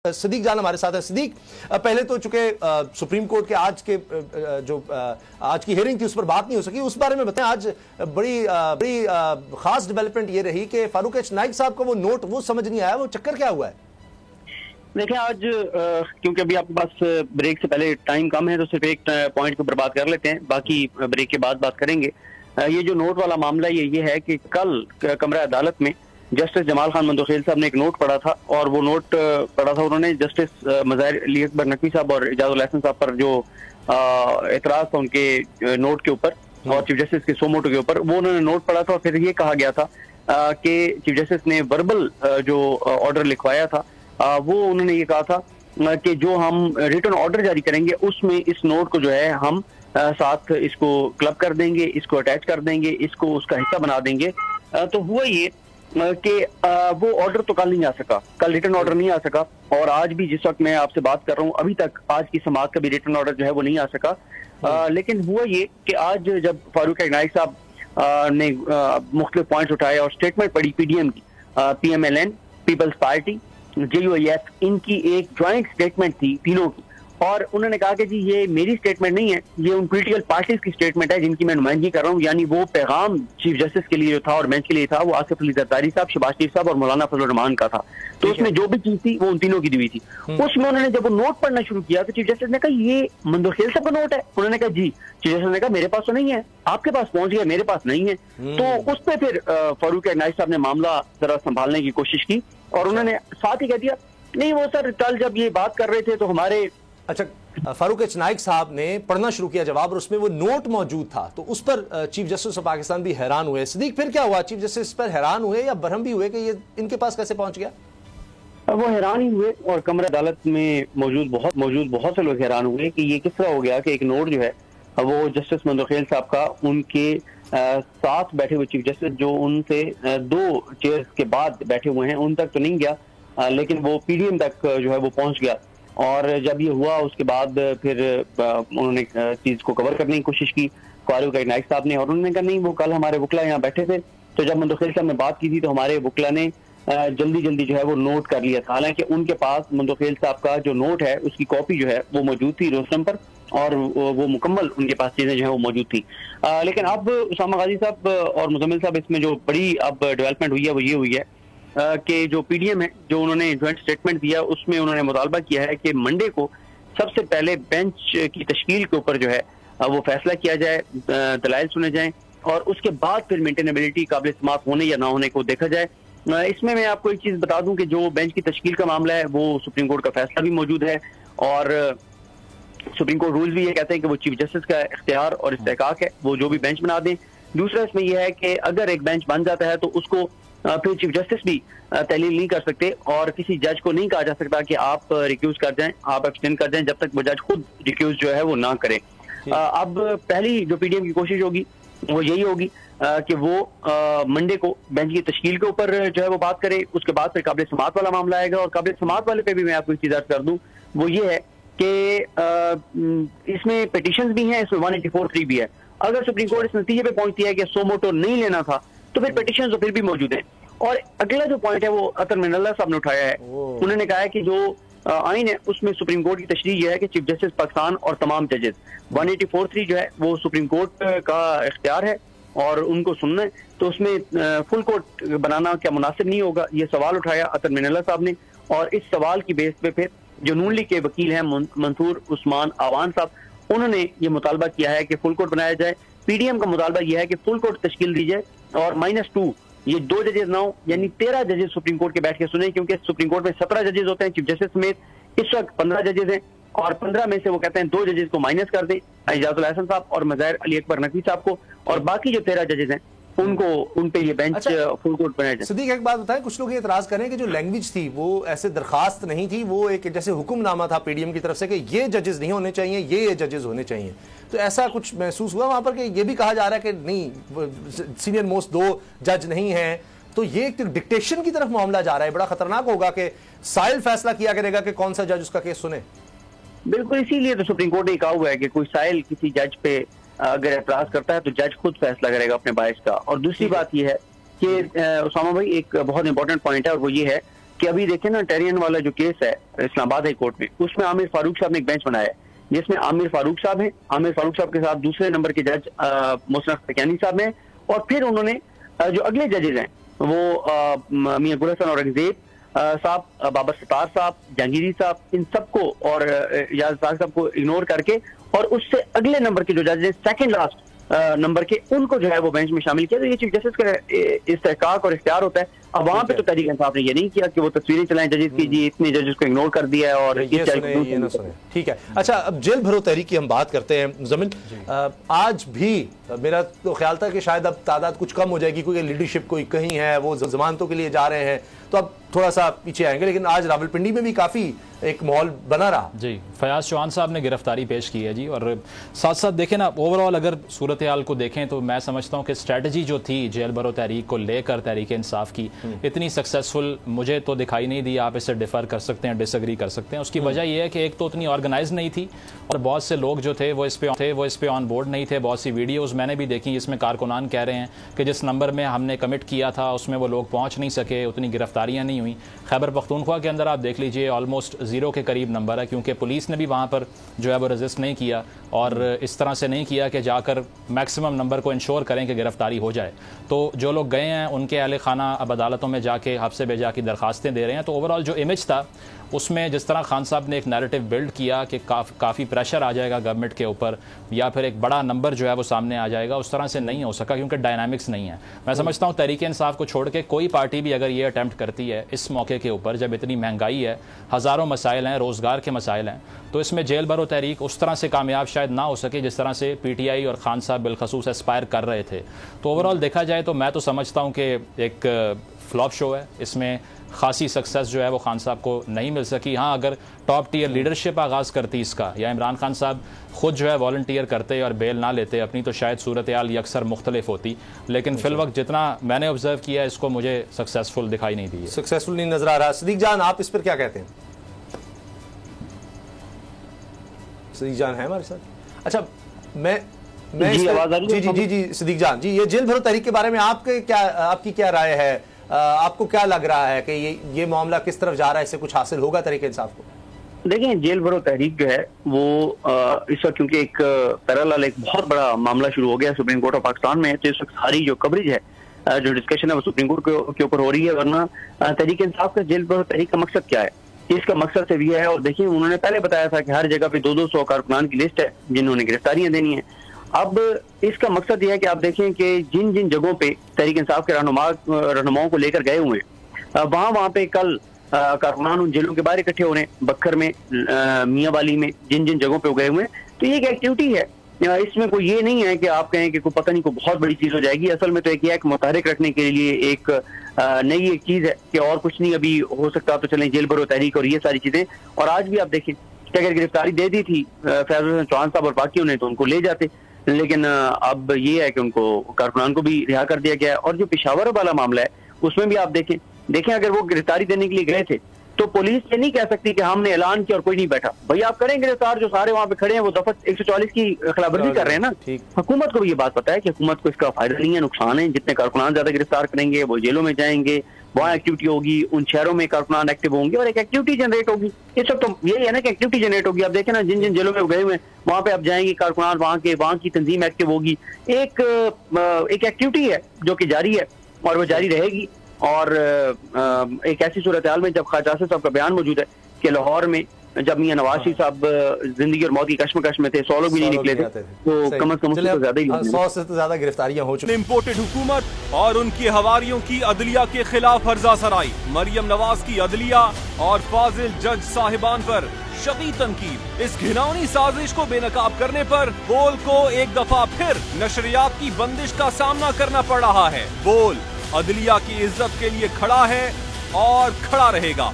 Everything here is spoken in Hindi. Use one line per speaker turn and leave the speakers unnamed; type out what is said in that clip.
सिद्दीक जान हमारे साथ है। सिद्दीक, पहले तो चूंकि सुप्रीम कोर्ट के आज की हियरिंग थी उस पर बात नहीं हो सकी, उस बारे में बताएं। आज बड़ी खास डेवलपमेंट ये रही कि फारूक एच नाइक साहब का वो नोट वो समझ नहीं आया, वो चक्कर क्या हुआ है?
देखिए आज क्योंकि अभी आपके पास ब्रेक से पहले टाइम कम है तो सिर्फ एक पॉइंट के ऊपर बात कर लेते हैं, बाकी ब्रेक के बाद बात करेंगे। ये जो नोट वाला मामला ये है कि कल कमरा अदालत में जस्टिस जमाल खान मंदोखेल साहब ने एक नोट पढ़ा था, और वो नोट पढ़ा था उन्होंने जस्टिस मज़ाहिर अली अकबर नकवी साहब और इजाजुल हसन साहब पर जो एतराज था उनके नोट के ऊपर और चीफ जस्टिस के सोमोटो के ऊपर, वो उन्होंने नोट पढ़ा था। और फिर ये कहा गया था कि चीफ जस्टिस ने वर्बल जो ऑर्डर लिखवाया था वो उन्होंने ये कहा था कि जो हम रिटर्न ऑर्डर जारी करेंगे उसमें इस नोट को जो है हम साथ इसको क्लब कर देंगे, इसको अटैच कर देंगे, इसको उसका हिस्सा बना देंगे। तो हुआ ये कि वो ऑर्डर तो कल नहीं आ सका, कल रिटर्न ऑर्डर नहीं आ सका, और आज भी जिस वक्त मैं आपसे बात कर रहा हूँ अभी तक आज की समाअत का भी रिटर्न ऑर्डर जो है वो नहीं आ सका। लेकिन हुआ ये कि आज जब फारूक एच नाइक साहब ने मुख्तलिफ पॉइंट्स उठाए और स्टेटमेंट पढ़ी पीडीएम की, PMLN, पीपल्स पार्टी, JUIF, इनकी एक ज्वाइंट स्टेटमेंट थी तीनों की, और उन्होंने कहा कि जी ये मेरी स्टेटमेंट नहीं है, ये उन पॉलिटिकल पार्टीज की स्टेटमेंट है जिनकी मैं नुमाइंदगी कर रहा हूँ। यानी वो पैगाम चीफ जस्टिस के लिए जो था और बेंच के लिए था वो आसिफ अली जरदारी साहब, शहबाज शरीफ साहब और मौलाना फजल रहमान का था। तो उसमें जो भी चीज थी वो उन तीनों की दी हुई थी। उसमें उन्होंने जब वो नोट पढ़ना शुरू किया तो चीफ जस्टिस ने कहा ये मंदोखेल साहब का नोट है। उन्होंने कहा जी। चीफ जस्टिस ने कहा मेरे पास तो नहीं है, आपके पास पहुंच गया, मेरे पास नहीं है। तो उस पर फिर फारूक एच नाइक साहब ने मामला जरा संभालने की कोशिश की और उन्होंने साथ ही कह दिया नहीं वो सर कल जब ये बात कर रहे थे तो हमारे
फारूक एच नाइक साहब ने पढ़ना शुरू किया जवाब और उसमें वो नोट मौजूद था, तो उस पर चीफ जस्टिस ऑफ पाकिस्तान भी हैरान हुए। सिद्दीक, फिर क्या हुआ? चीफ जस्टिस पर हैरान हुए या बरहम भी हुए कि ये इनके पास कैसे पहुंच गया?
वो हैरान ही हुए और कमरा अदालत में मौजूद बहुत से लोग हैरान हुए कि ये किस तरह हो गया कि एक नोट जो है वो जस्टिस मंदोखेल साहब का उनके साथ बैठे हुए चीफ जस्टिस जो उनसे 2 चेयर्स के बाद बैठे हुए हैं उन तक तो नहीं गया, लेकिन वो पीडीएम तक जो है वो पहुंच गया। और जब ये हुआ उसके बाद फिर उन्होंने चीज को कवर करने की कोशिश की फारूक एच नाइक साहब ने, और उन्होंने कहा नहीं वो कल हमारे वकला यहाँ बैठे थे, तो जब मंदोखेल साहब ने बात की थी तो हमारे वकला ने जल्दी जो है वो नोट कर लिया था। हालांकि उनके पास मंदोखेल साहब का जो नोट है उसकी कॉपी जो है वो मौजूद थी रोस्टम पर, और वो मुकम्मल उनके पास चीजें जो है वो मौजूद थी। लेकिन अब उसामा गाजी साहब और मुजम्मिल साहब इसमें जो बड़ी अब डेवलपमेंट हुई है वो ये हुई है कि जो पीडीएम है जो उन्होंने ज्वाइंट स्टेटमेंट दिया उसमें उन्होंने मुतालबा किया है कि मंडे को सबसे पहले बेंच की तश्कील के ऊपर जो है वो फैसला किया जाए, दलाइल सुने जाएं और उसके बाद फिर मेंटेनेबिलिटी काबिल समाअत होने या ना होने को देखा जाए। इसमें मैं आपको एक चीज बता दूं कि जो बेंच की तश्कील का मामला है वो सुप्रीम कोर्ट का फैसला भी मौजूद है, और सुप्रीम कोर्ट रूल भी ये कहते हैं कि वो चीफ जस्टिस का इख्तियार और इस्तेहकाक है, वो जो भी बेंच बना दें। दूसरा इसमें यह है कि अगर एक बेंच बन जाता है तो उसको फिर चीफ जस्टिस भी तहलील नहीं कर सकते, और किसी जज को नहीं कहा जा सकता कि आप रिक्यूज कर जाएं, आप एब्सटेन कर जाएं जब तक वो जज खुद रिक्यूज जो है वो ना करे। अब पहली जो पीडीएम की कोशिश होगी वो यही होगी कि वो मंडे को बेंच की तश्कील के ऊपर जो है वो बात करे, उसके बाद फिर काबिल समाअत वाला मामला आएगा। और काबिल समाअत वाले पे भी मैं आपको एक चीज अर्ज कर दूं, वो ये है कि इसमें पिटीशंस भी हैं, इसमें 184(3) भी है। अगर सुप्रीम कोर्ट इस नतीजे पे पहुंचती है कि सोमोटो नहीं लेना था तो फिर पिटीशन तो फिर भी मौजूद है। और अगला जो पॉइंट है वो अतर मिनल्ला साहब ने उठाया है, उन्होंने कहा है कि जो आइन है उसमें सुप्रीम कोर्ट की तशरीह यह है कि चीफ जस्टिस पाकिस्तान और तमाम जजेस 184(3) जो है वो सुप्रीम कोर्ट का इख्तियार है और उनको सुनना है, तो उसमें फुल कोर्ट बनाना क्या मुनासिब नहीं होगा, ये सवाल उठाया अतर मिनल्ला साहब ने। और इस सवाल की बेस पे फिर जो नून लीग के वकील हैं मंसूर उस्मान आवान साहब, उन्होंने ये मुतालबा किया है कि फुल कोर्ट बनाया जाए। पीडीएम का मुतालबा यह है कि फुल कोर्ट तश्कील दी जाए और -2 ये 2 जजेस ना हो, यानी 13 जजेस सुप्रीम कोर्ट के बैठ के सुने, क्योंकि सुप्रीम कोर्ट में 17 जजेस होते हैं चीफ जस्टिस समेत, इस वक्त 15 जजेस हैं, और 15 में से वो कहते हैं 2 जजेस को माइनस कर दें, इजाजुल हसन साहब और मज़ाहिर अली अकबर नकवी साहब को, और बाकी जो 13 जजेस हैं उनको उन पे ये बेंच फुल कोर्ट बनाया जाए।
सिद्दीक, एक बात बताएं, कुछ लोग ये एतराज करें कि जो लैंग्वेज थी वो ऐसे दरखास्त नहीं थी, वो एक जैसे हुक्मनामा था पीडीएम की तरफ से कि ये जजेस नहीं होने चाहिए, ये जजेस होने चाहिए, तो ऐसा कुछ महसूस हुआ वहां पर कि ये भी कहा जा रहा है कि नहीं सीनियर मोस्ट 2 जज नहीं है, तो ये एक डिक्टेशन की तरफ मामला जा रहा है। बड़ा खतरनाक होगा कि साइल फैसला किया करेगा कि कौन सा जज उसका केस सुने।
बिल्कुल, इसीलिए तो सुप्रीम कोर्ट ने कहा हुआ है कि कोई साइल किसी जज पे अगर एतराज करता है तो जज खुद फैसला करेगा अपने बायस का। और दूसरी बात यह है कि उसामा भाई एक बहुत इंपॉर्टेंट पॉइंट है, और वो ये है कि अभी देखें ना, टेरियन वाला जो केस है इस्लामाबाद हाई कोर्ट में, उसमें आमिर फारूक साहब ने एक बेंच बनाया है जिसमें आमिर फारूक साहब हैं, आमिर फारूक साहब के साथ दूसरे नंबर के जज मोहसिन सकियानी साहब हैं, और फिर उन्होंने जो अगले जजेज हैं वो मियां गुल हसन औरंगजेब साहब, बाबर सत्तार साहब, जहांगीरी साहब, इन सबको और याद साहब को इग्नोर करके, और उससे अगले नंबर के जो जज हैं सेकंड लास्ट नंबर के, उनको जो है वो बेंच में शामिल किया। तो ये चीफ जस्टिस का इस्तेहकाक और इख्तियार होता है। अब वहां पे तो तहरीक इंसाफ ने ये नहीं किया कि वो तस्वीरें चलाएं जजेस की, जी इतने जजेस को इग्नोर कर दिया है और
ये ना सुने। ठीक है, अच्छा अब जेल भरो तहरीक की हम बात करते हैं मुज़म्मिल। आज भी मेरा तो ख्याल था कि शायद अब तादाद कुछ कम हो जाएगी, क्योंकि लीडरशिप कोई कहीं है, वो जमानतों के लिए जा रहे हैं, तो अब थोड़ा सा पीछे आएंगे, लेकिन आज रावलपिंडी में भी काफ़ी एक माहौल बना रहा।
जी, फयाज चौहान साहब ने गिरफ्तारी पेश की है जी, और साथ साथ देखें ना, ओवरऑल अगर सूरत हाल को देखें तो मैं समझता हूँ कि स्ट्रेटजी जो थी जेल भरो तहरीक को लेकर तहरीक इंसाफ की, इतनी सक्सेसफुल मुझे तो दिखाई नहीं दी। आप इसे डिफर कर सकते हैं, डिसएग्री कर सकते हैं। उसकी वजह यह है कि एक तो उतनी ऑर्गेनाइज नहीं थी, और बहुत से लोग जो थे वो इस पे ऑन बोर्ड नहीं थे। बहुत सी वीडियोज़ मैंने भी देखी जिसमें कारकुनान कह रहे हैं कि जिस नंबर में हमने कमिट किया था उसमें वो लोग पहुँच नहीं सके, उतनी गिरफ्तारियाँ नहीं हुई। खैबर पख्तूनख्वा के अंदर आप देख लीजिए ऑलमोस्ट 0 के करीब नंबर है, क्योंकि पुलिस ने भी वहाँ पर जो है वो रेजिस्ट नहीं किया, और इस तरह से नहीं किया कि जाकर मैक्सिमम नंबर को इंश्योर करें कि गिरफ्तारी हो जाए। तो जो लोग गए हैं उनके अहले खाना अब अदालतों में जाके हफ्से बेजा की दरखास्तें दे रहे हैं। तो ओवरऑल जो इमेज था उसमें जिस तरह खान साहब ने एक नैरेटिव बिल्ड किया कि काफ़ी प्रेशर आ जाएगा गवर्नमेंट के ऊपर, या फिर एक बड़ा नंबर जो है वो सामने आ जाएगा, उस तरह से नहीं हो सका, क्योंकि डायनामिक्स नहीं है। मैं समझता हूँ तहरीक इंसाफ को छोड़ के कोई पार्टी भी अगर ये अटैम्प्ट करती है इस मौके के ऊपर, जब इतनी महंगाई है, हज़ारों मसाइल हैं, रोज़गार के मसाइल हैं, तो इसमें जेल भरो तहरीक उस तरह से कामयाब शायद ना हो सके जिस तरह से PTI और खान साहब बिलखसूस एस्पायर कर रहे थे। तो ओवरऑल देखा जाए तो मैं तो समझता हूँ कि एक फ्लॉप शो है, इसमें खासी सक्सेस जो है वो खान साहब को नहीं मिल सकी। हाँ, अगर टॉप टियर लीडरशिप आगाज़ करती इसका, या इमरान खान साहब खुद जो है वॉलंटियर करते और बेल ना लेते अपनी, तो शायद सूरत हाल अक्सर मुख्तलिफ होती। लेकिन फिल वक्त जितना मैंने ऑब्जर्व किया इसको मुझे सक्सेसफुल दिखाई नहीं दी,
सक्सेसफुल नहीं नजर आ रहा। सदीक जान, आप इस पर क्या कहते हैं? सदीक जान है हमारे साथ? अच्छा, मैं जी सदीक जान जी, ये जेल भरो तहरीक के बारे में आपकी क्या राय है? आपको क्या लग रहा है कि ये मामला किस तरफ जा रहा है? इससे कुछ हासिल होगा तहरीक इंसाफ को?
देखिए, जेल भरो तहरीक जो है वो इस वक्त क्योंकि एक पैरेलल एक बहुत बड़ा मामला शुरू हो गया सुप्रीम कोर्ट ऑफ पाकिस्तान में, तो इस वक्त सारी जो कवरेज है, जो डिस्कशन है वो सुप्रीम कोर्ट के ऊपर हो रही है। वरना तहरीक इंसाफ का जेल भरो तहरीक का मकसद क्या है? इसका मकसद सिर्फ ये है, और देखिए उन्होंने पहले बताया था कि हर जगह पे 200 कारकुनान की लिस्ट है जिन्होंने गिरफ्तारियां देनी है। अब इसका मकसद यह है कि आप देखें कि जिन जिन जगहों पे तहरीक इंसाफ के रहनुमाओं को लेकर गए हुए हैं, वहाँ पे कल कारकुनान उन जेलों के बाहर इकट्ठे हो रहे हैं, बक्खर में, मियाँ वाली में, जिन जिन जगहों पे वो गए हुए हैं। तो ये एक एक्टिविटी है, इसमें कोई ये नहीं है कि आप कहें कि कोई पता नहीं कोई बहुत बड़ी चीज हो जाएगी। असल में तो एक यह मुतहरिक रखने के लिए एक नई एक चीज है कि और कुछ नहीं अभी हो सकता, तो चलें जेल भरो तहरीक और ये सारी चीजें। और आज भी आप देखें कि अगर गिरफ्तारी दे दी थी फयाज चौहान साहब और बाकियों ने, तो उनको ले जाते, लेकिन अब ये है कि उनको कारकुनान को भी रिहा कर दिया गया है। और जो पेशावर वाला मामला है उसमें भी आप देखें अगर वो गिरफ्तारी देने के लिए गए थे तो पुलिस ये नहीं कह सकती कि हमने ऐलान किया और कोई नहीं बैठा। भाई आप करें गिरफ्तार, जो सारे वहां पे खड़े हैं वो दफा 144 की खिलाफवर्जी कर रहे हैं ना। हुकूमत को भी ये बात पता है कि हुकूमत को इसका फायदा नहीं है, नुकसान है। जितने कारकुनान ज्यादा गिरफ्तार करेंगे वो जेलों में जाएंगे, वहाँ एक्टिविटी होगी, उन शहरों में कारकुनान एक्टिव होंगे और एक एक्टिविटी जनरेट होगी। ये सब तो यही है ना कि एक्टिविटी जनरेट होगी। आप देखें ना, जिन जिन जेलों में गए हुए हैं वहाँ पे आप जाएंगे, कारकुनान वहाँ की तंजीम एक्टिव होगी। एक एक्टिविटी है जो कि जारी है और वो जारी रहेगी। और एक ऐसी सूरत हाल में जब ख्वाजा आसिफ साहब का बयान मौजूद है कि लाहौर में जब मियां नवाज शरीफ साहब जिंदगी और मौत की कश्मकश में थे, 100 लोग भी नहीं निकले थे, तो कम से कम ज्यादा ही
100 से तो ज्यादा गिरफ्तारियां हो चुकी।
इम्पोर्टेड हुकूमत और उनकी हवारियों की अदलिया के खिलाफ हर्जा सराई, मरियम नवाज की अदलिया और फाजिल जज साहिबान पर शदीद तनकीद। इस घिनौनी साजिश को बेनकाब करने पर बोल को एक दफा फिर नशरियात की बंदिश का सामना करना पड़ रहा है। बोल अदलिया की इज्जत के लिए खड़ा है और खड़ा रहेगा।